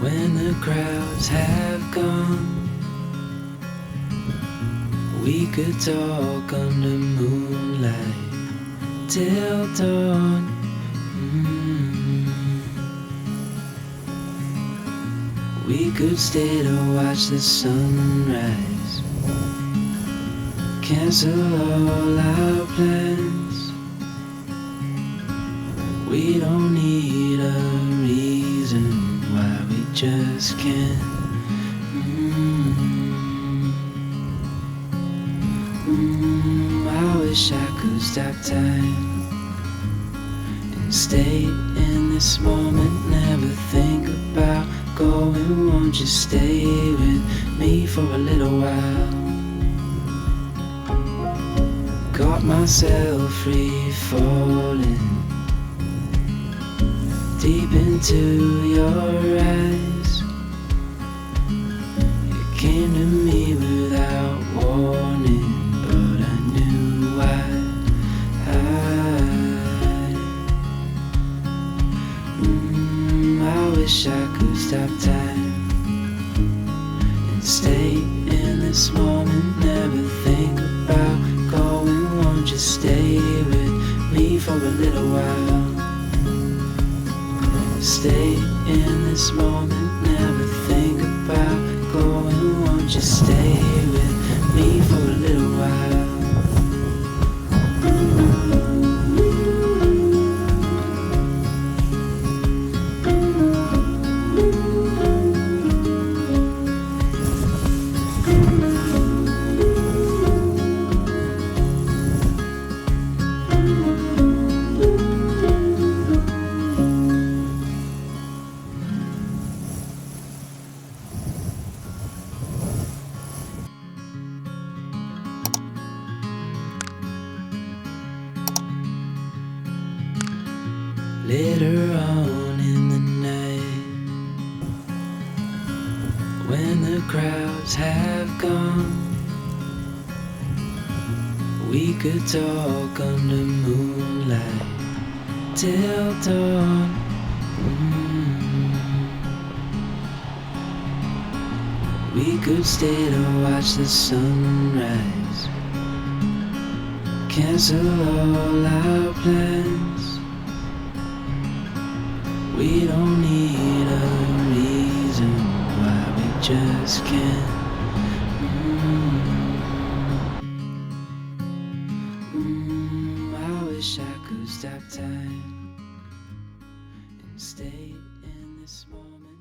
When the crowds have gone, we could talk under moonlight till dawn. We could stay to watch the sunrise, cancel all our plans. We don't need a reason why we just can't. I wish I could stop time and stay in this moment, never think about going. Won't you stay with me for a little while? Got myself free falling deep into your eyes. You came to me without warning, but I knew why. I wish I could stop time and stay in this moment, never think about going. Won't you stay with me for a little while? Stay in this moment, never think about going. Won't you stay with me for a little while? Later on in the night, when the crowds have gone, we could talk under moonlight till dawn. We could stay to watch the sunrise, cancel all our plans. We don't need a reason why we just can't. I wish I could stop time and stay in this moment.